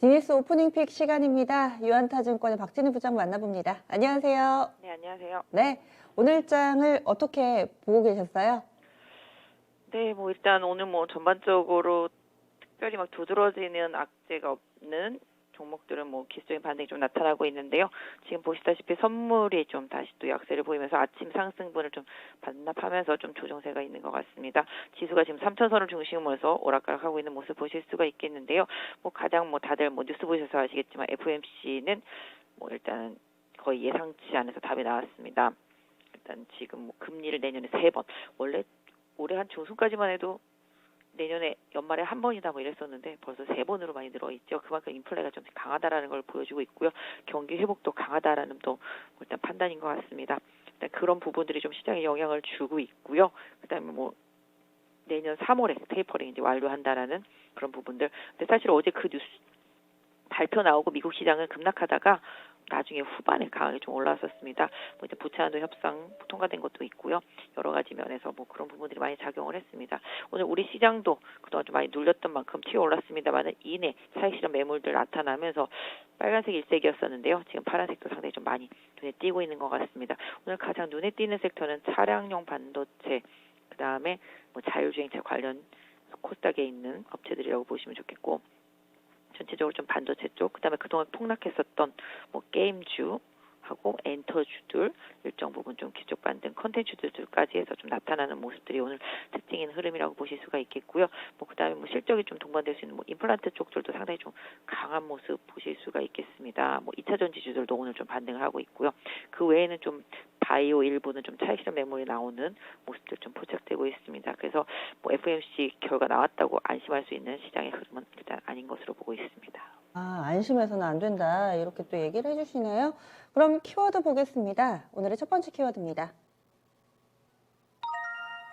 디니스 오프닝 픽 시간입니다. 유한타증권의 박진희 부장 만나봅니다. 안녕하세요. 네, 안녕하세요. 네, 오늘 장을 어떻게 보고 계셨어요? 네, 일단 오늘 전반적으로 특별히 두드러지는 악재가 없는 종목들은 기술적인 반등이 좀 나타나고 있는데요. 지금 보시다시피 선물이 좀 다시 또 약세를 보이면서 아침 상승분을 좀 반납하면서 좀 조정세가 있는 것 같습니다. 지수가 지금 3천선을 중심으로 해서 오락가락하고 있는 모습 보실 수가 있겠는데요. 가장 다들 뉴스 보셔서 아시겠지만 FOMC는 일단 거의 예상치 않아서 답이 나왔습니다. 일단 지금 금리를 내년에 3번, 원래 올해 한 중순까지만 해도 내년에 연말에 한 번이다 이랬었는데 벌써 3번으로 많이 늘어있죠. 그만큼 인플레가 좀 강하다라는 걸 보여주고 있고요. 경기 회복도 강하다라는 또 일단 판단인 것 같습니다. 일단 그런 부분들이 좀 시장에 영향을 주고 있고요. 그다음에 내년 3월에 테이퍼링 이제 완료한다라는 그런 부분들. 근데 사실 어제 그 뉴스 발표 나오고 미국 시장은 급락하다가 나중에 후반에 강하게 좀 올라왔었습니다. 이제 부채한도 협상 통과된 것도 있고요. 여러 가지 면에서 그런 부분들이 많이 작용을 했습니다. 오늘 우리 시장도 그동안 좀 많이 눌렸던 만큼 튀어 올랐습니다만 이내 차익실현 매물들 나타나면서 빨간색 일색이었었는데요. 지금 파란색도 상당히 좀 많이 눈에 띄고 있는 것 같습니다. 오늘 가장 눈에 띄는 섹터는 차량용 반도체, 그 다음에 자율주행차 관련 코스닥에 있는 업체들이라고 보시면 좋겠고, 전체적으로 좀 반도체 쪽, 그다음에 그동안 폭락했었던 게임주하고 엔터주들, 일정 부분 좀 기적 반등 컨텐츠들까지 해서 좀 나타나는 모습들이 오늘 특징인 흐름이라고 보실 수가 있겠고요. 그다음에 실적이 좀 동반될 수 있는 임플란트 쪽들도 상당히 좀 강한 모습 보실 수가 있겠습니다. 2차 전지주들도 오늘 좀 반등을 하고 있고요. 그 외에는 좀 바이오 일부는 좀 차익실현 매물이 나오는 모습들 좀 포착되고 있습니다. 그래서 FOMC 결과 나왔다고 안심할 수 있는 시장의 흐름은 일단 아닌 것으로 보고 있습니다. 안심해서는 안 된다. 이렇게 또 얘기를 해주시네요. 그럼 키워드 보겠습니다. 오늘의 첫 번째 키워드입니다.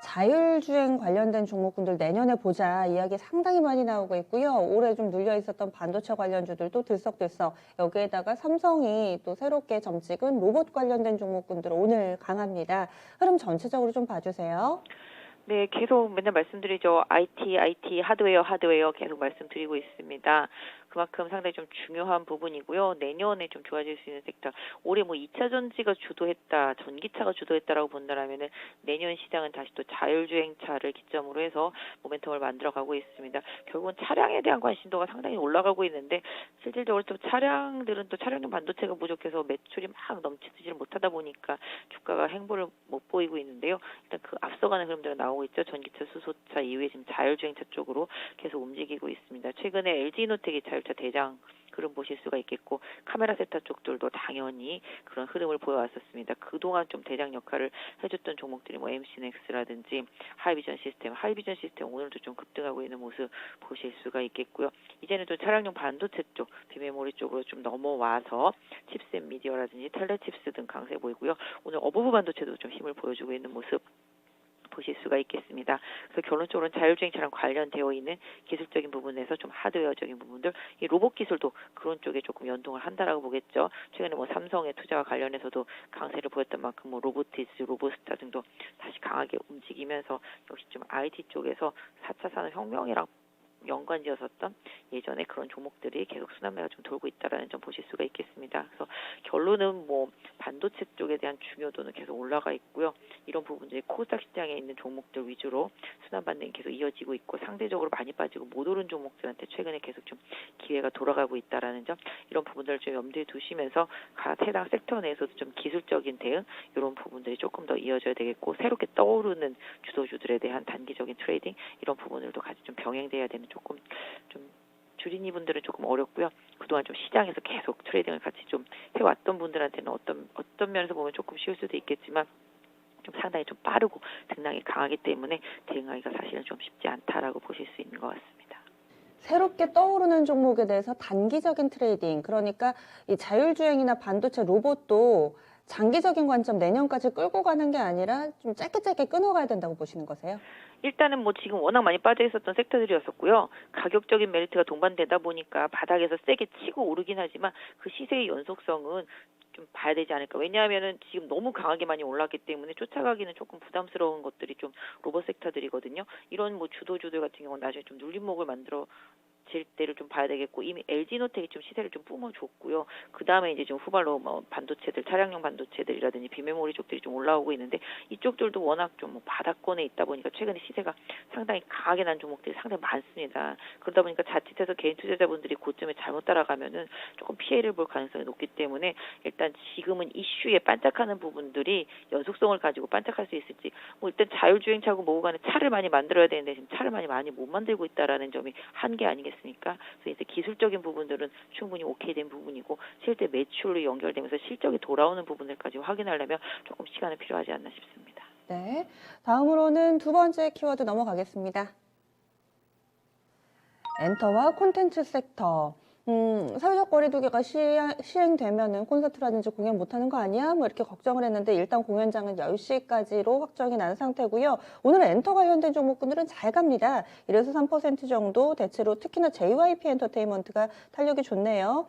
자율주행 관련된 종목군들 내년에 보자 이야기 상당히 많이 나오고 있고요. 올해 좀 눌려 있었던 반도체 관련주들도 들썩들썩, 여기에다가 삼성이 또 새롭게 점찍은 로봇 관련된 종목군들 오늘 강합니다. 흐름 전체적으로 좀 봐주세요. 네, 계속 맨날 말씀드리죠. IT, 하드웨어 계속 말씀드리고 있습니다. 그만큼 상당히 좀 중요한 부분이고요. 내년에 좀 좋아질 수 있는 섹터. 올해 2차 전지가 주도했다, 전기차가 주도했다라고 본다라면은 내년 시장은 다시 또 자율주행차를 기점으로 해서 모멘텀을 만들어가고 있습니다. 결국은 차량에 대한 관심도가 상당히 올라가고 있는데 실질적으로 또 차량들은 또 차량용 반도체가 부족해서 매출이 막 넘치지를 못하다 보니까 주가가 행보를 못 보이고 있는데요. 일단 그 앞서가는 흐름들은 나오고 있죠. 전기차, 수소차 이후에 지금 자율주행차 쪽으로 계속 움직이고 있습니다. 최근에 LG이노텍이 자율차 대장 흐름 보실 수가 있겠고, 카메라 세타 쪽들도 당연히 그런 흐름을 보여왔었습니다. 그동안 좀 대장 역할을 해줬던 종목들이 MC넥스라든지 하이비전 시스템 오늘도 좀 급등하고 있는 모습 보실 수가 있겠고요. 이제는 또 차량용 반도체 쪽, 비메모리 쪽으로 좀 넘어와서 칩셋 미디어라든지 텔레칩스 등 강세 보이고요. 오늘 어버브 반도체도 좀 힘을 보여주고 있는 모습 보실 수가 있겠습니다. 그래서 결론적으로는 자율주행차랑 관련되어 있는 기술적인 부분에서 좀 하드웨어적인 부분들, 이 로봇 기술도 그런 쪽에 조금 연동을 한다라고 보겠죠. 최근에 삼성의 투자와 관련해서도 강세를 보였던 만큼 로보티스, 로보스타 등도 다시 강하게 움직이면서 역시 좀 IT 쪽에서 4차 산업혁명이랑 연관지었었던 예전에 그런 종목들이 계속 순환매가 좀 돌고 있다라는 점 보실 수가 있겠습니다. 그래서 결론은 반도체 쪽에 대한 중요도는 계속 올라가 있고요. 이런 부분들이 코스닥 시장에 있는 종목들 위주로 순환 반등이 계속 이어지고 있고, 상대적으로 많이 빠지고 못 오른 종목들한테 최근에 계속 좀 기회가 돌아가고 있다라는 점, 이런 부분들을 좀 염두에 두시면서 각 해당 섹터 내에서도 좀 기술적인 대응, 이런 부분들이 조금 더 이어져야 되겠고, 새롭게 떠오르는 주도주들에 대한 단기적인 트레이딩, 이런 부분들도 같이 좀 병행돼야 되는, 조금 좀 주린이 분들은 조금 어렵고요. 그동안 좀 시장에서 계속 트레이딩을 같이 좀 해왔던 분들한테는 어떤 면에서 보면 조금 쉬울 수도 있겠지만, 좀 상당히 좀 빠르고 등락이 강하기 때문에 대응하기가 사실은 좀 쉽지 않다라고 보실 수 있는 것 같습니다. 새롭게 떠오르는 종목에 대해서 단기적인 트레이딩, 그러니까 이 자율주행이나 반도체 로봇도 장기적인 관점 내년까지 끌고 가는 게 아니라 좀 짧게 끊어가야 된다고 보시는 거세요? 일단은 지금 워낙 많이 빠져 있었던 섹터들이었었고요. 가격적인 메리트가 동반되다 보니까 바닥에서 세게 치고 오르긴 하지만 그 시세의 연속성은 좀 봐야 되지 않을까. 왜냐하면은 지금 너무 강하게 많이 올랐기 때문에 쫓아가기는 조금 부담스러운 것들이 좀 로봇 섹터들이거든요. 이런 주도주들 같은 경우는 나중에 좀 눌림목을 만들어 때를 좀 봐야 되겠고, 이미 LG노텍이 좀 시세를 좀 뿜어줬고요. 그 다음에 이제 좀 후발로 뭐 반도체들, 차량용 반도체들이라든지 비메모리 쪽들이 좀 올라오고 있는데, 이쪽들도 워낙 좀 뭐 바닥권에 있다 보니까 최근에 시세가 상당히 강하게 난 종목들이 상당히 많습니다. 그러다 보니까 자칫해서 개인 투자자분들이 고점에 잘못 따라가면은 조금 피해를 볼 가능성이 높기 때문에, 일단 지금은 이슈에 반짝하는 부분들이 연속성을 가지고 반짝할 수 있을지, 뭐 일단 자율주행차고 뭐고 간에 차를 많이 만들어야 되는데 지금 차를 많이 못 만들고 있다라는 점이 한계 아니겠습니까? 그래서 이제 기술적인 부분들은 충분히 오케이 된 부분이고, 실제 매출로 연결되면서 실적이 돌아오는 부분들까지 확인하려면 조금 시간이 필요하지 않나 싶습니다. 네. 다음으로는 두 번째 키워드 넘어가겠습니다. 엔터와 콘텐츠 섹터. 사회적 거리두기가 시행되면은 콘서트라든지 공연 못하는 거 아니야? 뭐 이렇게 걱정을 했는데 일단 공연장은 10시까지로 확정이 난 상태고요. 오늘 엔터 관련된 종목군들은 잘 갑니다. 1에서 3% 정도 대체로 특히나 JYP 엔터테인먼트가 탄력이 좋네요.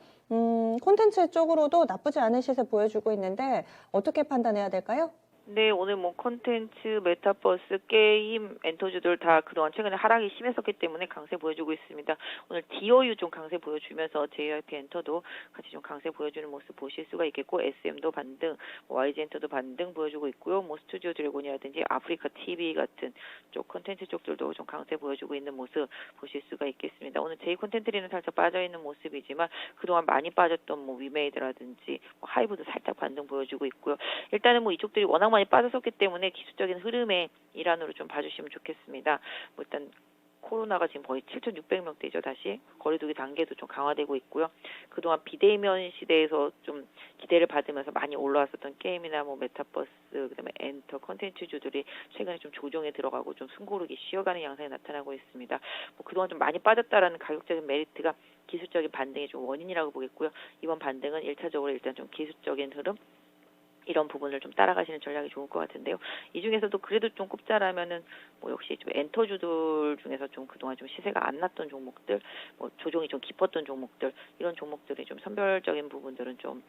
콘텐츠 쪽으로도 나쁘지 않은 시세 보여주고 있는데 어떻게 판단해야 될까요? 네, 오늘 뭐 콘텐츠, 메타버스, 게임, 엔터주들 다 그동안 최근에 하락이 심했었기 때문에 강세 보여주고 있습니다. 오늘 DOU 좀 강세 보여주면서 JYP 엔터도 같이 좀 강세 보여주는 모습 보실 수가 있겠고, SM도 반등, YG 엔터도 반등 보여주고 있고요. 뭐 스튜디오 드래곤이라든지 아프리카 TV 같은 쪽 콘텐츠 쪽들도 좀 강세 보여주고 있는 모습 보실 수가 있겠습니다. 오늘 J 콘텐츠리는 살짝 빠져 있는 모습이지만 그동안 많이 빠졌던 뭐 위메이드라든지 뭐 하이브도 살짝 반등 보여주고 있고요. 일단은 뭐 이쪽들이 워낙 많이 빠졌었기 때문에 기술적인 흐름의 일환으로 좀 봐주시면 좋겠습니다. 뭐 일단 코로나가 지금 거의 7,600명대죠. 다시 거리두기 단계도 좀 강화되고 있고요. 그동안 비대면 시대에서 좀 기대를 받으면서 많이 올라왔었던 게임이나 뭐 메타버스, 그다음에 엔터 콘텐츠주들이 최근에 좀 조정에 들어가고 좀 숨고르기 쉬어가는 양상이 나타나고 있습니다. 뭐 그동안 좀 많이 빠졌다라는 가격적인 메리트가 기술적인 반등의 좀 원인이라고 보겠고요. 이번 반등은 1차적으로 일단 좀 기술적인 흐름, 이런 부분을 좀 따라가시는 전략이 좋을 것 같은데요. 이 중에서도 그래도 좀 꼽자라면은 뭐 역시 좀 엔터주들 중에서 좀 그동안 좀 시세가 안 났던 종목들, 뭐 조정이 좀 깊었던 종목들, 이런 종목들의 좀 선별적인 부분들은 좀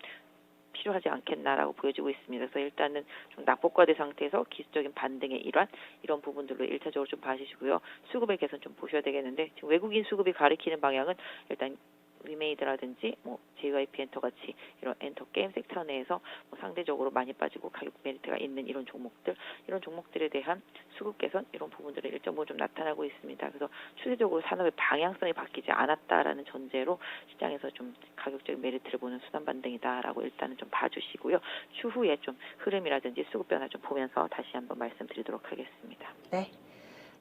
필요하지 않겠나라고 보여지고 있습니다. 그래서 일단은 좀 낙폭과대 상태에서 기술적인 반등의 일환, 이런 부분들로 1차적으로 좀 봐주시고요. 수급의 개선 좀 보셔야 되겠는데, 지금 외국인 수급이 가리키는 방향은 일단 위메이드라든지 뭐 JYP 엔터 같이 이런 엔터 게임 섹터 내에서 뭐 상대적으로 많이 빠지고 가격 메리트가 있는 이런 종목들에 대한 수급 개선, 이런 부분들이 일정부분 좀 나타나고 있습니다. 그래서 추세적으로 산업의 방향성이 바뀌지 않았다라는 전제로 시장에서 좀 가격적인 메리트를 보는 순환 반등이다라고 일단은 좀 봐주시고요. 추후에 좀 흐름이라든지 수급 변화 좀 보면서 다시 한번 말씀드리도록 하겠습니다. 네.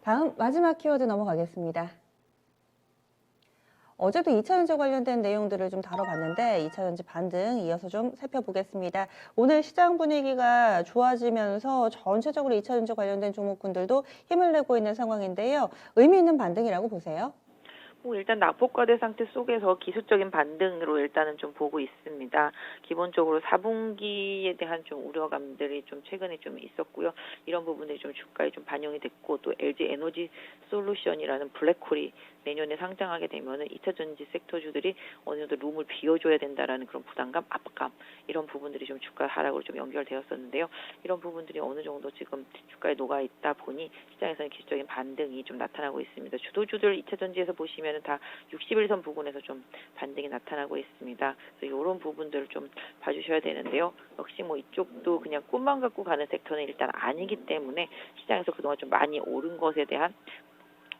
다음 마지막 키워드 넘어가겠습니다. 어제도 2차전지 관련된 내용들을 좀 다뤄봤는데 2차전지 반등 이어서 좀 살펴보겠습니다. 오늘 시장 분위기가 좋아지면서 전체적으로 2차전지 관련된 종목군들도 힘을 내고 있는 상황인데요. 의미 있는 반등이라고 보세요? 뭐 일단 낙폭과대 상태 속에서 기술적인 반등으로 일단은 좀 보고 있습니다. 기본적으로 4분기에 대한 좀 우려감들이 좀 최근에 좀 있었고요. 이런 부분들이 좀 주가에 좀 반영이 됐고, 또 LG 에너지 솔루션이라는 블랙홀이 내년에 상장하게 되면은 2차 전지 섹터주들이 어느 정도 룸을 비워줘야 된다라는 그런 부담감, 압박감, 이런 부분들이 좀 주가 하락으로 좀 연결되었었는데요. 이런 부분들이 어느 정도 지금 주가에 녹아 있다 보니 시장에서는 기술적인 반등이 좀 나타나고 있습니다. 주도주들 2차 전지에서 보시면은 다 61선 부근에서 좀 반등이 나타나고 있습니다. 그래서 이런 부분들을 좀 봐주셔야 되는데요. 역시 뭐 이쪽도 그냥 꿈만 갖고 가는 섹터는 일단 아니기 때문에 시장에서 그동안 좀 많이 오른 것에 대한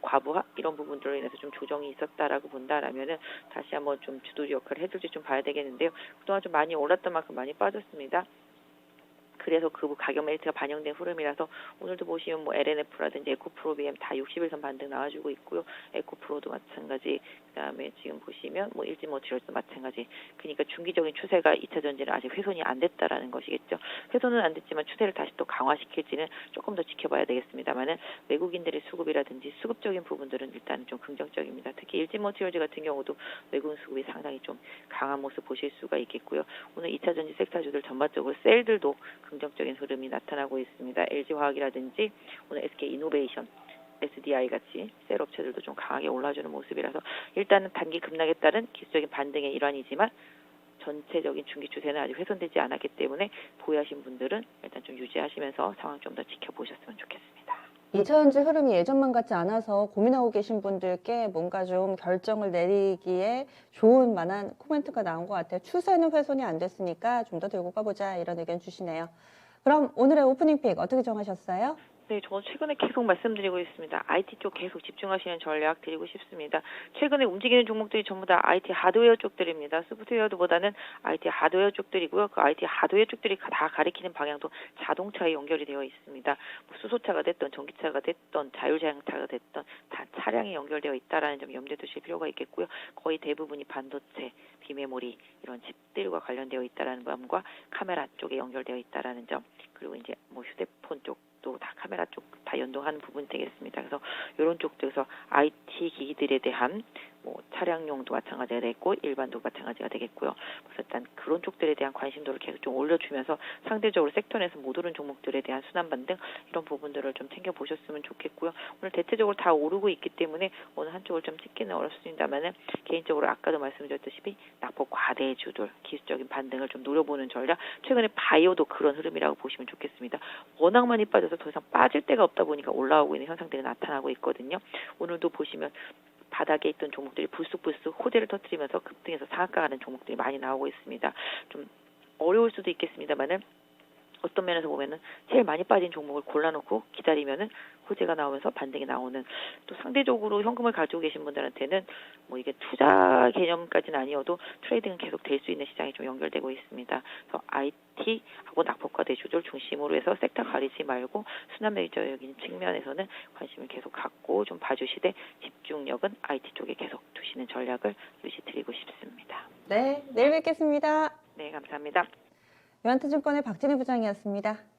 과부하, 이런 부분들로 인해서 좀 조정이 있었다라고 본다라면은 다시 한번 좀 주도 역할을 해줄지 좀 봐야 되겠는데요. 그동안 좀 많이 올랐던 만큼 많이 빠졌습니다. 그래서 그 가격 메리트가 반영된 흐름이라서 오늘도 보시면 뭐 LNF라든지 에코프로비엠 다 61선 반등 나와주고 있고요. 에코프로도 마찬가지, 그다음에 지금 보시면 뭐 일진모티럴도 마찬가지. 그러니까 중기적인 추세가 2차 전지는 아직 훼손이 안 됐다라는 것이겠죠. 훼손은 안 됐지만 추세를 다시 또 강화시킬지는 조금 더 지켜봐야 되겠습니다만은, 외국인들의 수급이라든지 수급적인 부분들은 일단은 좀 긍정적입니다. 특히 일진모티럴즈 같은 경우도 외국인 수급이 상당히 좀 강한 모습 보실 수가 있겠고요. 오늘 2차 전지 섹터주들 전반적으로 셀들도 긍정적인 흐름이 나타나고 있습니다. LG화학이라든지 오늘 SK이노베이션, SDI 같이 셀 업체들도 좀 강하게 올라주는 모습이라서 일단은 단기 급락에 따른 기술적인 반등의 일환이지만 전체적인 중기 추세는 아직 훼손되지 않았기 때문에 보유하신 분들은 일단 좀 유지하시면서 상황 좀 더 지켜보셨으면 좋겠습니다. 2차전지 흐름이 예전만 같지 않아서 고민하고 계신 분들께 뭔가 좀 결정을 내리기에 좋은 만한 코멘트가 나온 것 같아요. 추세는 훼손이 안 됐으니까 좀 더 들고 가보자 이런 의견 주시네요. 그럼 오늘의 오프닝 픽 어떻게 정하셨어요? 네, 저는 최근에 계속 말씀드리고 있습니다. IT 쪽 계속 집중하시는 전략 드리고 싶습니다. 최근에 움직이는 종목들이 전부 다 IT 하드웨어 쪽들입니다. 소프트웨어보다는 IT 하드웨어 쪽들이고요. 그 IT 하드웨어 쪽들이 다 가리키는 방향도 자동차에 연결이 되어 있습니다. 뭐 수소차가 됐던 전기차가 됐던 자율주행차가 됐던 다 차량에 연결되어 있다라는 점 염두에 두실 필요가 있겠고요. 거의 대부분이 반도체, 비메모리 이런 칩들과 관련되어 있다라는 점과 카메라 쪽에 연결되어 있다라는 점, 그리고 이제 뭐 휴대폰 쪽 또 다 카메라 쪽 다 연동하는 부분이 되겠습니다. 그래서 이런 쪽에서 IT 기기들에 대한 뭐 차량용도 마찬가지가 되겠고 일반도 마찬가지가 되겠고요. 그래서 일단 그런 쪽들에 대한 관심도를 계속 좀 올려주면서 상대적으로 섹터 내에서 못 오른 종목들에 대한 순환 반등 이런 부분들을 좀 챙겨보셨으면 좋겠고요. 오늘 대체적으로 다 오르고 있기 때문에 어느 한쪽을 좀 찍기는 어렵습니다만은 개인적으로 아까도 말씀드렸다시피 낙폭 과대주들 기술적인 반등을 좀 노려보는 전략, 최근에 바이오도 그런 흐름이라고 보시면 좋겠습니다. 워낙 많이 빠져서 더 이상 빠질 데가 없다 보니까 올라오고 있는 현상들이 나타나고 있거든요. 오늘도 보시면 바닥에 있던 종목들이 불쑥불쑥 호재를 터뜨리면서 급등해서 상한가 가는 종목들이 많이 나오고 있습니다. 좀 어려울 수도 있겠습니다만은 어떤 면에서 보면은 제일 많이 빠진 종목을 골라놓고 기다리면은 호재가 나오면서 반등이 나오는, 또 상대적으로 현금을 가지고 계신 분들한테는 뭐 이게 투자 개념까지는 아니어도 트레이딩은 계속 될 수 있는 시장이 좀 연결되고 있습니다. 그래서 IT하고 낙폭과 대주들 중심으로 해서 섹터 가리지 말고 순환 매니저적인 측면에서는 관심을 계속 갖고 좀 봐주시되 집중력은 IT 쪽에 계속 두시는 전략을 유지드리고 싶습니다. 네, 내일 뵙겠습니다. 네, 감사합니다. 유한투증권의 박진희 부장이었습니다.